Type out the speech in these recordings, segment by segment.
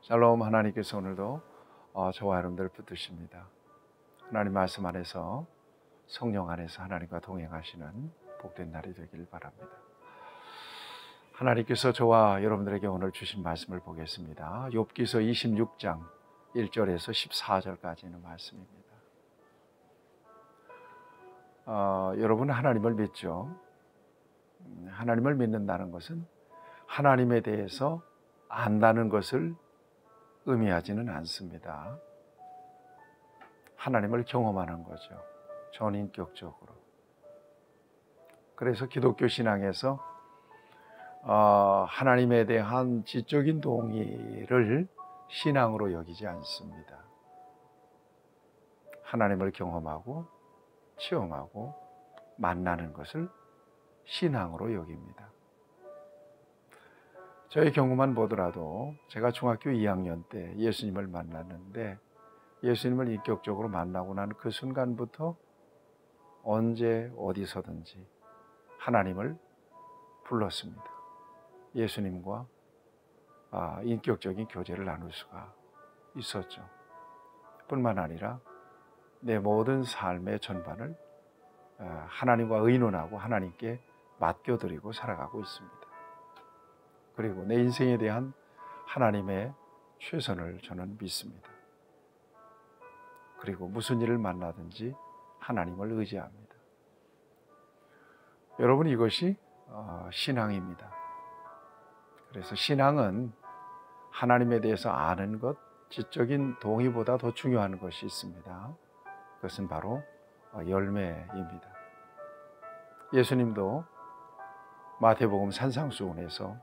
샬롬. 하나님께서 오늘도 저와 여러분들을 붙드십니다. 하나님 말씀 안에서 성령 안에서 하나님과 동행하시는 복된 날이 되길 바랍니다. 하나님께서 저와 여러분들에게 오늘 주신 말씀을 보겠습니다. 욥기서 26장 1절에서 14절까지는 말씀입니다. 여러분 하나님을 믿죠? 하나님을 믿는다는 것은 하나님에 대해서 안다는 것을 의미하지는 않습니다. 하나님을 경험하는 거죠. 전인격적으로. 그래서 기독교 신앙에서 하나님에 대한 지적인 동의를 신앙으로 여기지 않습니다. 하나님을 경험하고 체험하고 만나는 것을 신앙으로 여깁니다. 저의 경우만 보더라도 제가 중학교 2학년 때 예수님을 만났는데 예수님을 인격적으로 만나고 난 그 순간부터 언제 어디서든지 하나님을 불렀습니다. 예수님과 인격적인 교제를 나눌 수가 있었죠. 뿐만 아니라 내 모든 삶의 전반을 하나님과 의논하고 하나님께 맡겨드리고 살아가고 있습니다. 그리고 내 인생에 대한 하나님의 최선을 저는 믿습니다. 그리고 무슨 일을 만나든지 하나님을 의지합니다. 여러분, 이것이 신앙입니다. 그래서 신앙은 하나님에 대해서 아는 것, 지적인 동의보다 더 중요한 것이 있습니다. 그것은 바로 열매입니다. 예수님도 마태복음 산상수훈에서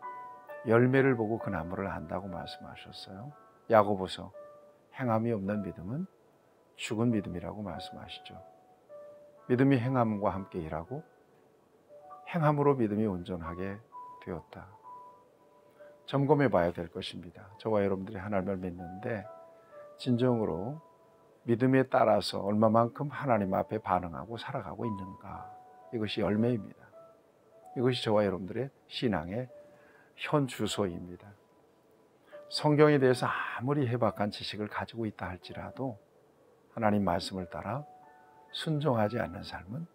열매를 보고 그 나무를 안다고 말씀하셨어요. 야고보서 행함이 없는 믿음은 죽은 믿음이라고 말씀하시죠. 믿음이 행함과 함께 일하고 행함으로 믿음이 온전하게 되었다. 점검해 봐야 될 것입니다. 저와 여러분들이 하나님을 믿는데 진정으로 믿음에 따라서 얼마만큼 하나님 앞에 반응하고 살아가고 있는가. 이것이 열매입니다. 이것이 저와 여러분들의 신앙의 현 주소입니다. 성경에 대해서 아무리 해박한 지식을 가지고 있다 할지라도 하나님 말씀을 따라 순종하지 않는 삶은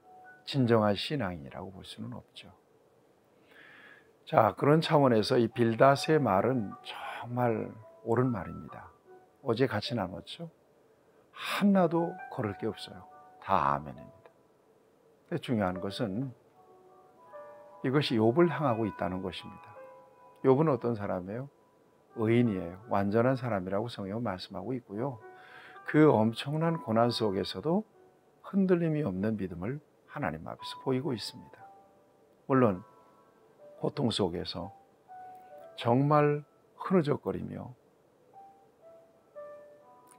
진정한 신앙이라고 볼 수는 없죠. 자, 그런 차원에서 이 빌닷의 말은 정말 옳은 말입니다. 어제 같이 나눴죠? 하나도 거를 게 없어요. 다 아멘입니다. 근데 중요한 것은 이것이 욥을 향하고 있다는 것입니다. 욥은 어떤 사람이에요? 의인이에요. 완전한 사람이라고 성경은 말씀하고 있고요. 그 엄청난 고난 속에서도 흔들림이 없는 믿음을 하나님 앞에서 보이고 있습니다. 물론 고통 속에서 정말 흐느적거리며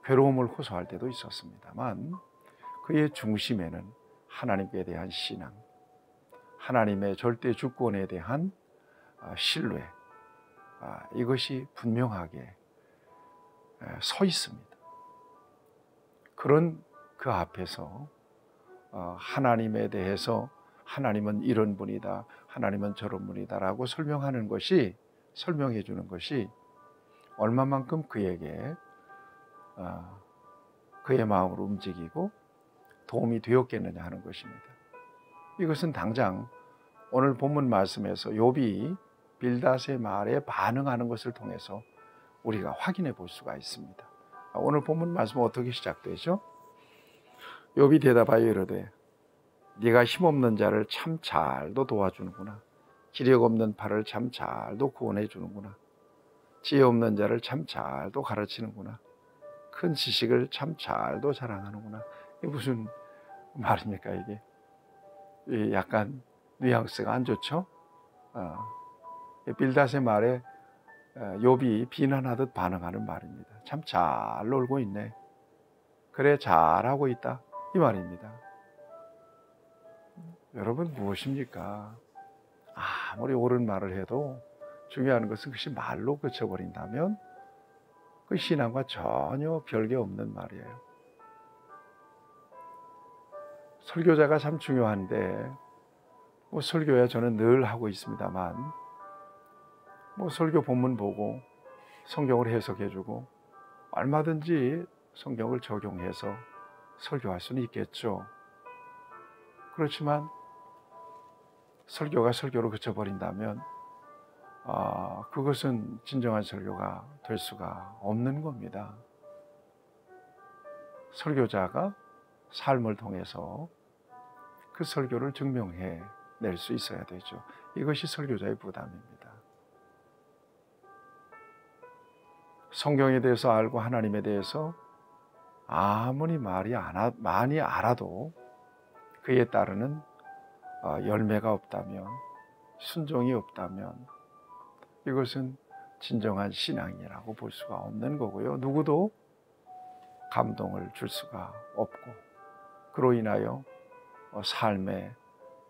괴로움을 호소할 때도 있었습니다만 그의 중심에는 하나님께 대한 신앙, 하나님의 절대 주권에 대한 신뢰, 이것이 분명하게 서 있습니다. 그런 그 앞에서 하나님에 대해서 하나님은 이런 분이다, 하나님은 저런 분이다 라고 설명해 주는 것이 얼마만큼 그에게 그의 마음을 움직이고 도움이 되었겠느냐 하는 것입니다. 이것은 당장 오늘 본문 말씀에서 욥이 빌닷의 말에 반응하는 것을 통해서 우리가 확인해 볼 수가 있습니다. 오늘 본문 말씀은 어떻게 시작되죠? 욥이 대답하여 이르되 네가 힘없는 자를 참 잘도 도와주는구나. 기력 없는 팔을 참 잘도 구원해 주는구나. 지혜 없는 자를 참 잘도 가르치는구나. 큰 지식을 참 잘도 자랑하는구나. 이게 무슨 말입니까 이게? 약간 뉘앙스가 안 좋죠? 빌닷의 말에 욥이 비난하듯 반응하는 말입니다. 참 잘 놀고 있네. 그래, 잘하고 있다. 이 말입니다. 여러분, 무엇입니까? 아무리 옳은 말을 해도 중요한 것은 그것이 말로 그쳐버린다면 그 신앙과 전혀 별개 없는 말이에요. 설교자가 참 중요한데 설교야 저는 늘 하고 있습니다만 설교 본문 보고 성경을 해석해주고 얼마든지 성경을 적용해서 설교할 수는 있겠죠. 그렇지만 설교가 설교로 그쳐버린다면 그것은 진정한 설교가 될 수가 없는 겁니다. 설교자가 삶을 통해서 그 설교를 증명해 낼 수 있어야 되죠. 이것이 설교자의 부담입니다. 성경에 대해서 알고 하나님에 대해서 아무리 많이 알아도 그에 따르는 열매가 없다면, 순종이 없다면 이것은 진정한 신앙이라고 볼 수가 없는 거고요. 누구도 감동을 줄 수가 없고 그로 인하여 삶의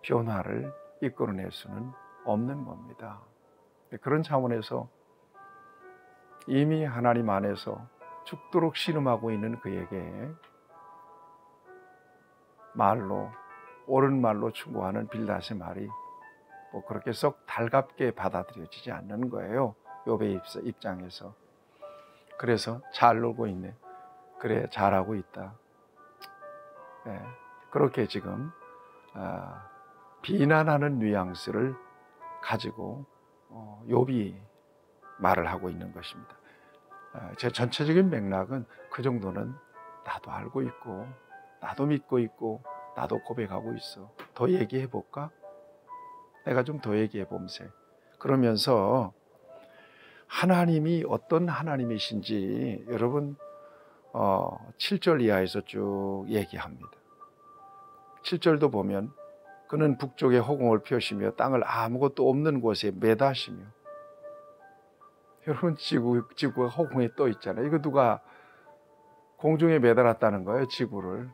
변화를 이끌어낼 수는 없는 겁니다. 그런 차원에서 이미 하나님 안에서 죽도록 신음하고 있는 그에게 옳은 말로 충고하는 빌닷의 말이 그렇게 썩 달갑게 받아들여지지 않는 거예요. 욥의 입장에서. 그래서 잘 놀고 있네. 그래, 잘하고 있다. 네, 그렇게 지금 비난하는 뉘앙스를 가지고 욥이 말을 하고 있는 것입니다. 제 전체적인 맥락은 그 정도는 나도 알고 있고 나도 믿고 있고 나도 고백하고 있어. 더 얘기해 볼까? 내가 좀 더 얘기해 봄세. 그러면서 하나님이 어떤 하나님이신지 여러분 7절 이하에서 쭉 얘기합니다. 7절도 보면 그는 북쪽에 허공을 펴시며 땅을 아무것도 없는 곳에 매다시며. 여러분 지구가 허공에 떠 있잖아요. 이거 누가 공중에 매달았다는 거예요. 지구를.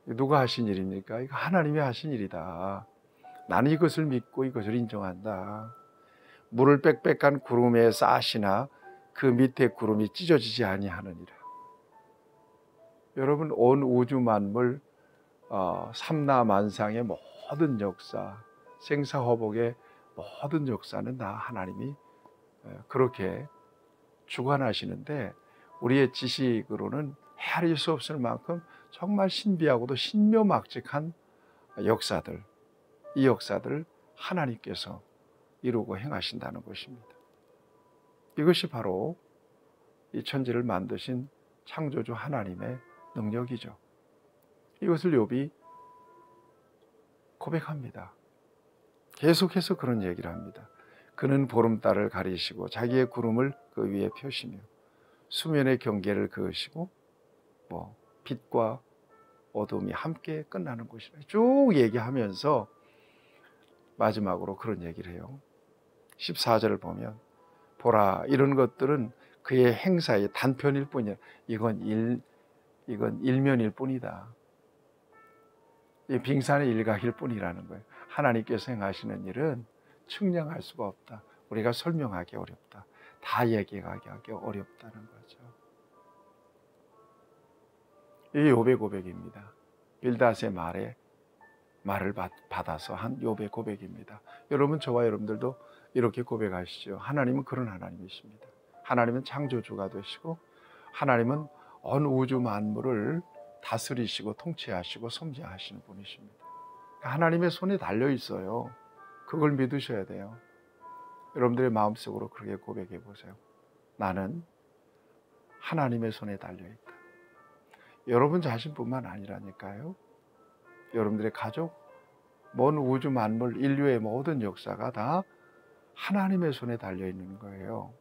누가 하신 일입니까? 이거 하나님이 하신 일이다. 나는 이것을 믿고 이것을 인정한다. 물을 빽빽한 구름에 싸시나 그 밑에 구름이 찢어지지 아니하느니라. 여러분 온 우주 만물 삼라만상의 모든 역사, 생사화복의 모든 역사는 다 하나님이 그렇게 주관하시는데 우리의 지식으로는 헤아릴 수 없을 만큼 정말 신비하고도 신묘막직한 역사들, 이 역사들을 하나님께서 이루고 행하신다는 것입니다. 이것이 바로 이 천지를 만드신 창조주 하나님의 능력이죠. 이것을 욥이 고백합니다. 계속해서 그런 얘기를 합니다. 그는 보름달을 가리시고 자기의 구름을 그 위에 펴시며 수면의 경계를 그으시고 빛과 어둠이 함께 끝나는 곳이라 쭉 얘기하면서 마지막으로 그런 얘기를 해요. 14절을 보면 보라 이런 것들은 그의 행사의 단편일 뿐이야. 이건 일면일 뿐이다. 이 빙산의 일각일 뿐이라는 거예요. 하나님께서 행하시는 일은 측량할 수가 없다. 우리가 설명하기 어렵다. 다 얘기하기 어렵다는 거죠. 이 욥의 고백입니다. 빌닷의 말을 받아서 한 욥의 고백입니다. 여러분 저와 여러분들도 이렇게 고백하시죠. 하나님은 그런 하나님이십니다. 하나님은 창조주가 되시고 하나님은 온 우주 만물을 다스리시고 통치하시고 섭리하시는 분이십니다. 하나님의 손에 달려 있어요. 그걸 믿으셔야 돼요. 여러분들의 마음속으로 그렇게 고백해 보세요. 나는 하나님의 손에 달려 있다. 여러분 자신뿐만 아니라니까요. 여러분들의 가족, 먼 우주 만물, 인류의 모든 역사가 다 하나님의 손에 달려 있는 거예요.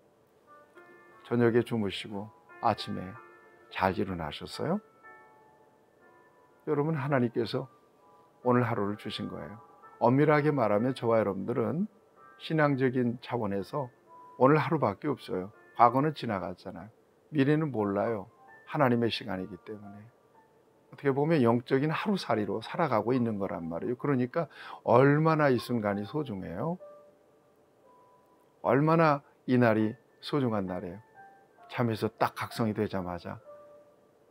저녁에 주무시고 아침에 잘 일어나셨어요? 여러분 하나님께서 오늘 하루를 주신 거예요. 엄밀하게 말하면 저와 여러분들은 신앙적인 차원에서 오늘 하루밖에 없어요. 과거는 지나갔잖아요. 미래는 몰라요. 하나님의 시간이기 때문에. 어떻게 보면 영적인 하루살이로 살아가고 있는 거란 말이에요. 그러니까 얼마나 이 순간이 소중해요. 얼마나 이 날이 소중한 날이에요. 잠에서 딱 각성이 되자마자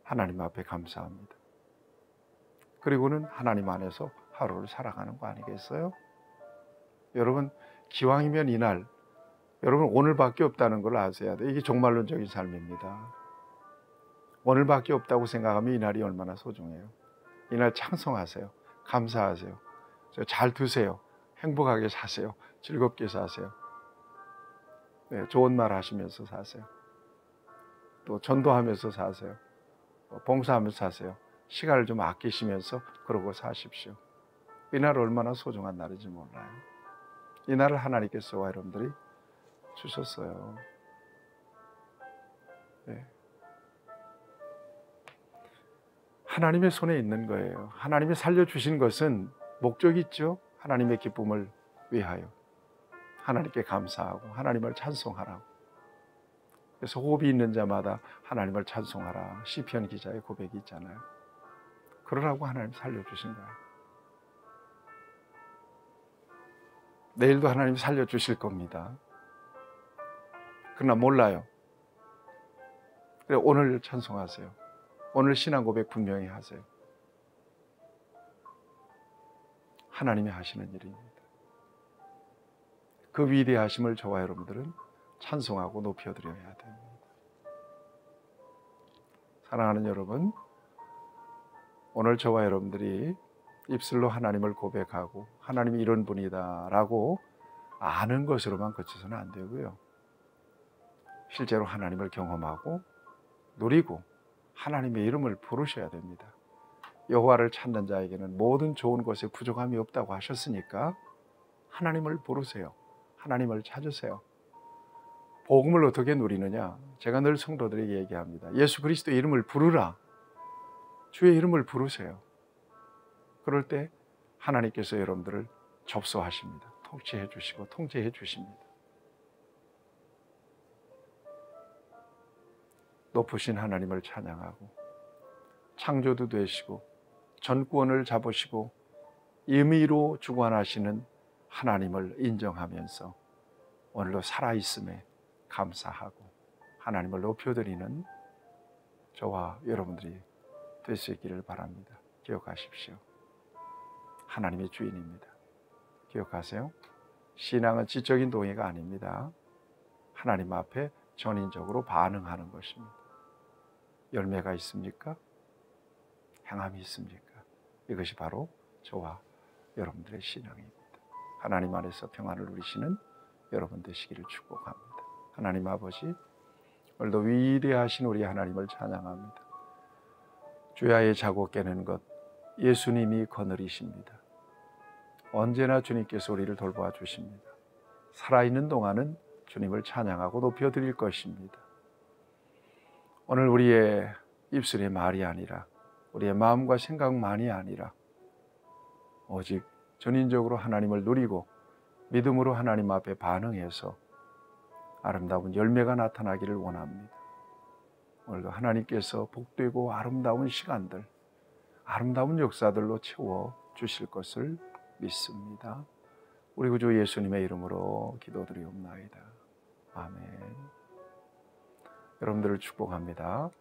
하나님 앞에 감사합니다. 그리고는 하나님 안에서 하루를 살아가는 거 아니겠어요? 여러분 기왕이면 이날 여러분, 오늘밖에 없다는 걸 아셔야 돼요. 이게 종말론적인 삶입니다. 오늘밖에 없다고 생각하면 이날이 얼마나 소중해요. 이날 찬송하세요. 감사하세요. 잘 두세요. 행복하게 사세요. 즐겁게 사세요. 네, 좋은 말 하시면서 사세요. 또 전도하면서 사세요. 봉사하면서 사세요. 시간을 좀 아끼시면서 그러고 사십시오. 이날 얼마나 소중한 날인지 몰라요. 이 날을 하나님께서 여러분들이 주셨어요. 네. 하나님의 손에 있는 거예요. 하나님이 살려주신 것은 목적이 있죠. 하나님의 기쁨을 위하여 하나님께 감사하고 하나님을 찬송하라고. 그래서 호흡이 있는 자마다 하나님을 찬송하라. 시편 기자의 고백이 있잖아요. 그러라고 하나님 살려주신 거예요. 내일도 하나님 살려주실 겁니다. 그러나 몰라요. 그래, 오늘 찬송하세요. 오늘 신앙 고백 분명히 하세요. 하나님이 하시는 일입니다. 그 위대하심을 저와 여러분들은 찬송하고 높여드려야 됩니다. 사랑하는 여러분, 오늘 저와 여러분들이 입술로 하나님을 고백하고 하나님이 이런 분이다 라고 아는 것으로만 그쳐서는 안 되고요. 실제로 하나님을 경험하고 누리고 하나님의 이름을 부르셔야 됩니다. 여호와를 찾는 자에게는 모든 좋은 것에 부족함이 없다고 하셨으니까 하나님을 부르세요. 하나님을 찾으세요. 복음을 어떻게 누리느냐? 제가 늘 성도들에게 얘기합니다. 예수 그리스도의 이름을 부르라. 주의 이름을 부르세요. 그럴 때 하나님께서 여러분들을 접수하십니다. 통치해 주시고 통제해 주십니다. 높으신 하나님을 찬양하고 창조도 되시고 전구원을 잡으시고 임의로 주관하시는 하나님을 인정하면서 오늘도 살아있음에 감사하고 하나님을 높여드리는 저와 여러분들이 될 수 있기를 바랍니다. 기억하십시오. 하나님의 주인입니다. 기억하세요. 신앙은 지적인 동의가 아닙니다. 하나님 앞에 전인적으로 반응하는 것입니다. 열매가 있습니까? 행함이 있습니까? 이것이 바로 저와 여러분들의 신앙입니다. 하나님 안에서 평안을 누리시는 여러분 되시기를 축복합니다. 하나님 아버지, 오늘도 위대하신 우리 하나님을 찬양합니다. 주야의 자고 깨는 것 예수님이 거느리십니다. 언제나 주님께서 우리를 돌보아 주십니다. 살아있는 동안은 주님을 찬양하고 높여드릴 것입니다. 오늘 우리의 입술의 말이 아니라 우리의 마음과 생각만이 아니라 오직 전인적으로 하나님을 누리고 믿음으로 하나님 앞에 반응해서 아름다운 열매가 나타나기를 원합니다. 오늘도 하나님께서 복되고 아름다운 시간들, 아름다운 역사들로 채워 주실 것을 믿습니다. 우리 구주 예수님의 이름으로 기도드리옵나이다. 아멘. 여러분들을 축복합니다.